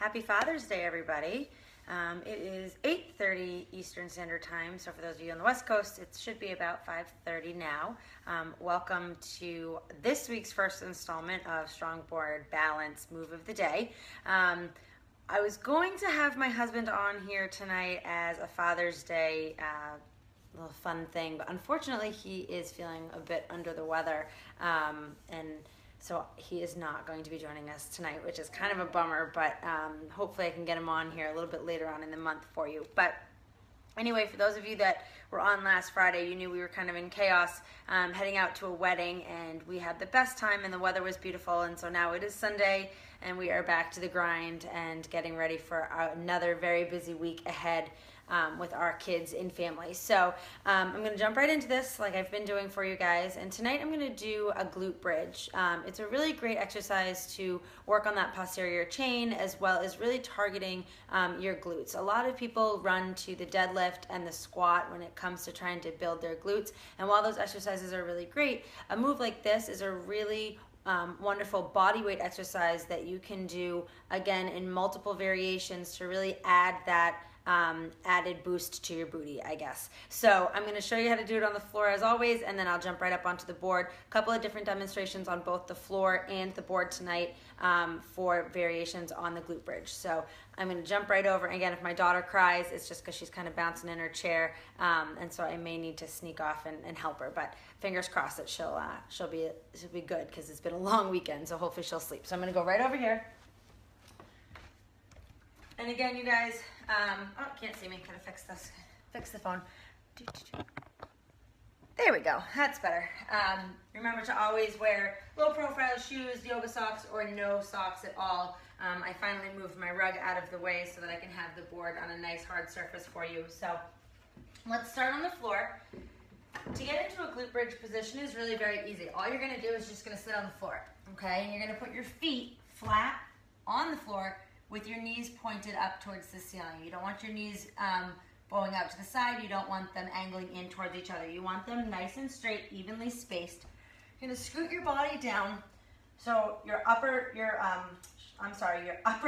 Happy Father's Day, everybody. It is 8:30 Eastern Standard Time, so for those of you on the West Coast, it should be about 5:30 now. Welcome to this week's first installment of StrongBoard Balance Move of the Day. I was going to have my husband on here tonight as a Father's Day little fun thing, but unfortunately he is feeling a bit under the weather, and so he is not going to be joining us tonight, which is kind of a bummer, but hopefully I can get him on here a little bit later on in the month for you. But anyway, for those of you that were on last Friday, you knew we were kind of in chaos heading out to a wedding, and we had the best time and the weather was beautiful, and so now it is Sunday and we are back to the grind and getting ready for another very busy week ahead with our kids and family. So I'm going to jump right into this like I've been doing for you guys, and tonight I'm going to do a glute bridge. It's a really great exercise to work on that posterior chain as well as really targeting your glutes. A lot of people run to the deadlift and the squat when it comes to trying to build their glutes, and while those exercises are really great, a move like this is a really wonderful body weight exercise that you can do again in multiple variations to really add that added boost to your booty, I guess. So I'm going to show you how to do it on the floor as always, and then I'll jump right up onto the board. A couple of different demonstrations on both the floor and the board tonight for variations on the glute bridge. So I'm going to jump right over. Again, if my daughter cries, it's just because she's kind of bouncing in her chair, and so I may need to sneak off and help her, but fingers crossed that she'll be good, because it's been a long weekend, so hopefully she'll sleep. So I'm going to go right over here. And again, you guys, oh, can't see me. Gotta fix the phone. There we go. That's better. Remember to always wear low profile shoes, yoga socks, or no socks at all. I finally moved my rug out of the way so that I can have the board on a nice hard surface for you. So let's start on the floor. To get into a glute bridge position is really very easy. All you're gonna do is just gonna sit on the floor, okay? And you're gonna put your feet flat on the floor with your knees pointed up towards the ceiling. You don't want your knees bowing out to the side. You don't want them angling in towards each other. You want them nice and straight, evenly spaced. You're gonna scoot your body down so your upper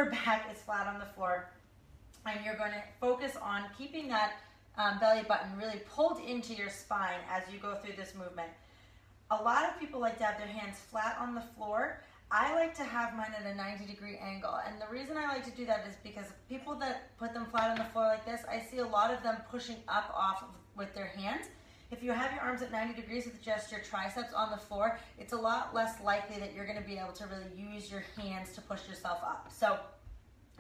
back is flat on the floor, and you're gonna focus on keeping that belly button really pulled into your spine as you go through this movement. A lot of people like to have their hands flat on the floor. I like to have mine at a 90-degree angle, and the reason I like to do that is because people that put them flat on the floor like this, I see a lot of them pushing up off with their hands. If you have your arms at 90 degrees with just your triceps on the floor, it's a lot less likely that you're going to be able to really use your hands to push yourself up. So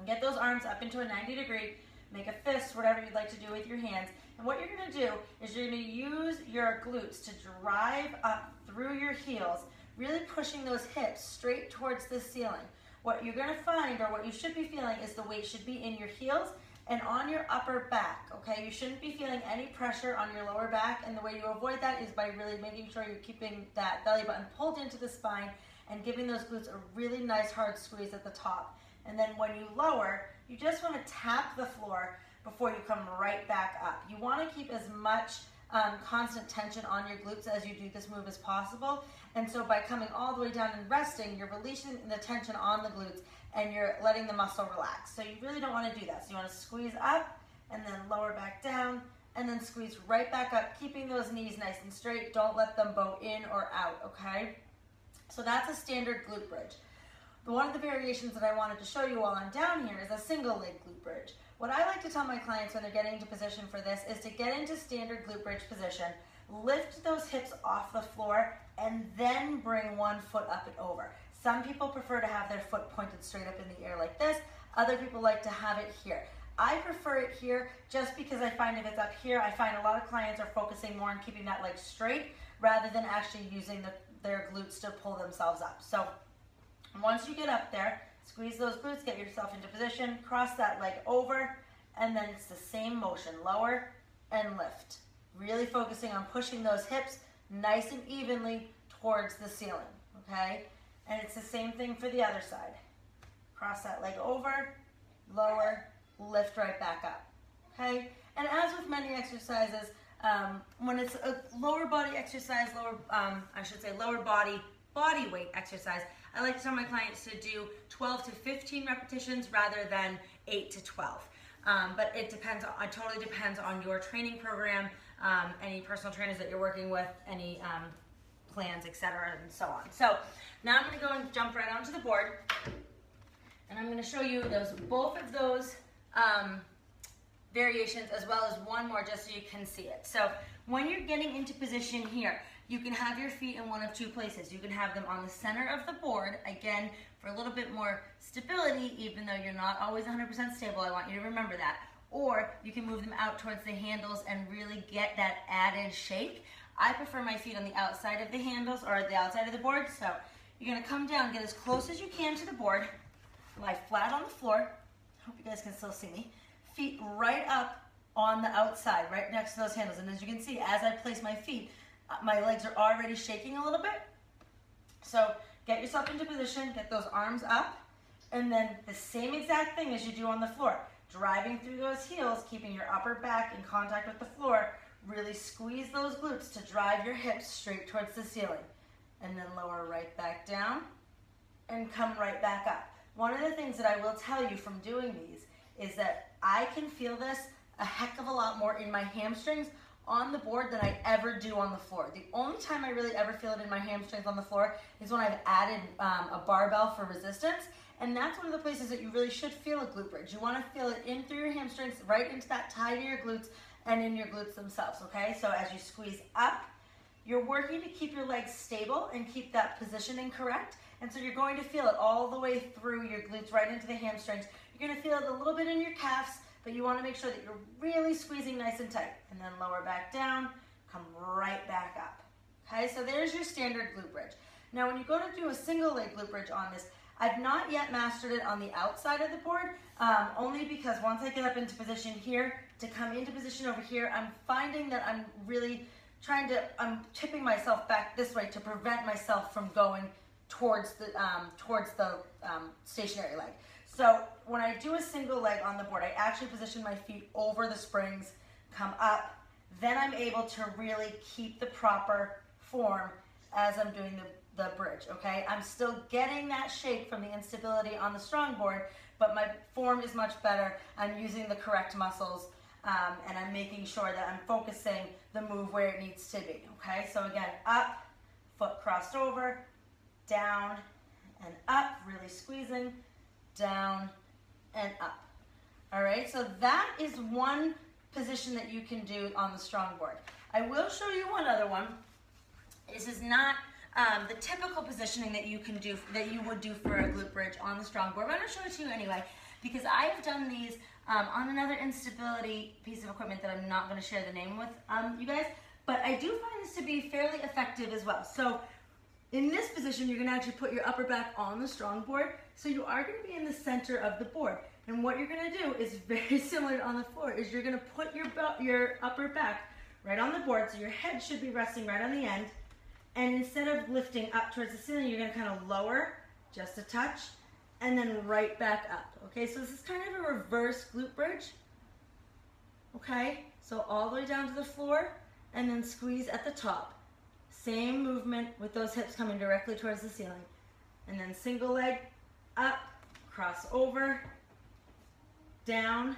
get those arms up into a 90-degree, make a fist, whatever you'd like to do with your hands, and what you're going to do is you're going to use your glutes to drive up through your heels, really pushing those hips straight towards the ceiling. What you're going to find, or what you should be feeling, is the weight should be in your heels and on your upper back, okay? You shouldn't be feeling any pressure on your lower back, and the way you avoid that is by really making sure you're keeping that belly button pulled into the spine and giving those glutes a really nice hard squeeze at the top. And then when you lower, you just want to tap the floor before you come right back up. You want to keep as much constant tension on your glutes as you do this move as possible, and so by coming all the way down and resting, you're releasing the tension on the glutes and you're letting the muscle relax. So you really don't want to do that. So you want to squeeze up and then lower back down and then squeeze right back up, keeping those knees nice and straight. Don't let them bow in or out, okay? So that's a standard glute bridge. One of the variations that I wanted to show you while I'm down here is a single leg glute bridge. What I like to tell my clients when they're getting into position for this is to get into standard glute bridge position, lift those hips off the floor, and then bring one foot up and over. Some people prefer to have their foot pointed straight up in the air like this. Other people like to have it here. I prefer it here just because I find if it's up here, I find a lot of clients are focusing more on keeping that leg straight rather than actually using their glutes to pull themselves up. So once you get up there, squeeze those glutes, get yourself into position, cross that leg over, and then it's the same motion, lower and lift. Really focusing on pushing those hips nice and evenly towards the ceiling, okay? And it's the same thing for the other side. Cross that leg over, lower, lift right back up, okay? And as with many exercises, when it's a lower body exercise, lower body weight exercise, I like to tell my clients to do 12 to 15 repetitions rather than 8 to 12. But it totally depends on your training program, any personal trainers that you're working with, any plans, etc., and so on. So now I'm going to go and jump right onto the board, and I'm going to show you both of those variations as well as one more just so you can see it. So when you're getting into position here, you can have your feet in one of two places. You can have them on the center of the board, again, for a little bit more stability, even though you're not always 100% stable. I want you to remember that. Or you can move them out towards the handles and really get that added shake. I prefer my feet on the outside of the handles or the outside of the board. So you're going to come down, get as close as you can to the board, lie flat on the floor. Hope you guys can still see me. Feet right up on the outside, right next to those handles. And as you can see, as I place my feet, my legs are already shaking a little bit. So get yourself into position, get those arms up, and then the same exact thing as you do on the floor. Driving through those heels, keeping your upper back in contact with the floor. Really squeeze those glutes to drive your hips straight towards the ceiling. And then lower right back down and come right back up. One of the things that I will tell you from doing these is that I can feel this a heck of a lot more in my hamstrings on the board than I ever do on the floor. The only time I really ever feel it in my hamstrings on the floor is when I've added a barbell for resistance, and that's one of the places that you really should feel a glute bridge. You want to feel it in through your hamstrings, right into that tie to your glutes and in your glutes themselves, okay? So as you squeeze up, you're working to keep your legs stable and keep that positioning correct, and so you're going to feel it all the way through your glutes, right into the hamstrings. You're going to feel it a little bit in your calves, but you want to make sure that you're really squeezing nice and tight. And then lower back down, come right back up. Okay, so there's your standard glute bridge. Now when you go to do a single leg glute bridge on this, I've not yet mastered it on the outside of the board, only because once I get up into position here, to come into position over here, I'm finding that I'm really I'm tipping myself back this way to prevent myself from going towards the stationary leg. So when I do a single leg on the board, I actually position my feet over the springs, come up, then I'm able to really keep the proper form as I'm doing the bridge, okay? I'm still getting that shake from the instability on the StrongBoard, but my form is much better. I'm using the correct muscles, and I'm making sure that I'm focusing the move where it needs to be, okay? So again, up, foot crossed over, down and up, really squeezing, down and up. All right, so that is one position that you can do on the StrongBoard. I will show you one other one. This is not the typical positioning that you can do, that you would do for a glute bridge on the StrongBoard, but I'm going to show it to you anyway, because I have done these on another instability piece of equipment that I'm not going to share the name with you guys, but I do find this to be fairly effective as well. So in this position, you're going to actually put your upper back on the StrongBoard, so you are going to be in the center of the board. And what you're going to do is very similar to on the floor, is you're going to put your upper back right on the board, so your head should be resting right on the end, and instead of lifting up towards the ceiling, you're going to kind of lower just a touch, and then right back up. Okay, so this is kind of a reverse glute bridge. Okay, so all the way down to the floor, and then squeeze at the top. Same movement with those hips coming directly towards the ceiling. And then single leg, up, cross over, down,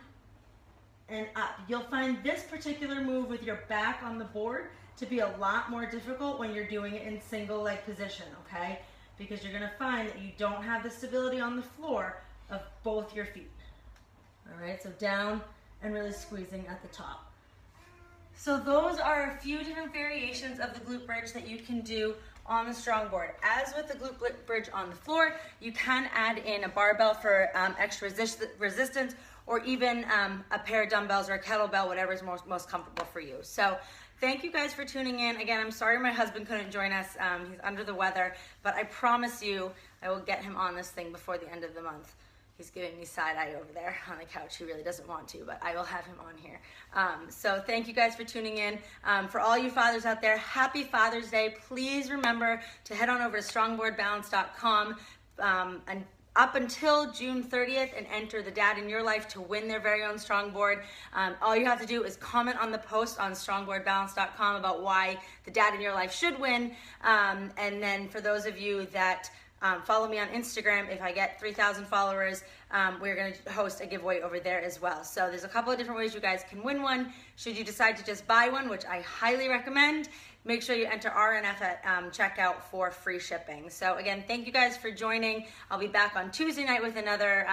and up. You'll find this particular move with your back on the board to be a lot more difficult when you're doing it in single leg position, okay? Because you're gonna find that you don't have the stability on the floor of both your feet. All right, so down and really squeezing at the top. So those are a few different variations of the glute bridge that you can do on the StrongBoard. As with the glute bridge on the floor, you can add in a barbell for extra resistance, or even a pair of dumbbells or a kettlebell, whatever is most comfortable for you. So thank you guys for tuning in. Again, I'm sorry my husband couldn't join us. He's under the weather, but I promise you I will get him on this thing before the end of the month. He's giving me side eye over there on the couch. He really doesn't want to, but I will have him on here. So thank you guys for tuning in. For all you fathers out there, happy Father's Day. Please remember to head on over to StrongBoardBalance.com and up until June 30th and enter the dad in your life to win their very own StrongBoard. All you have to do is comment on the post on StrongBoardBalance.com about why the dad in your life should win. And then for those of you that Follow me on Instagram. If I get 3,000 followers, we're going to host a giveaway over there as well. So there's a couple of different ways you guys can win one. Should you decide to just buy one, which I highly recommend, make sure you enter RNF at checkout for free shipping. So again, thank you guys for joining. I'll be back on Tuesday night with another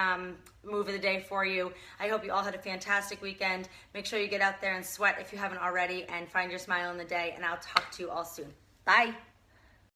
move of the day for you. I hope you all had a fantastic weekend. Make sure you get out there and sweat if you haven't already, and find your smile in the day, and I'll talk to you all soon. Bye.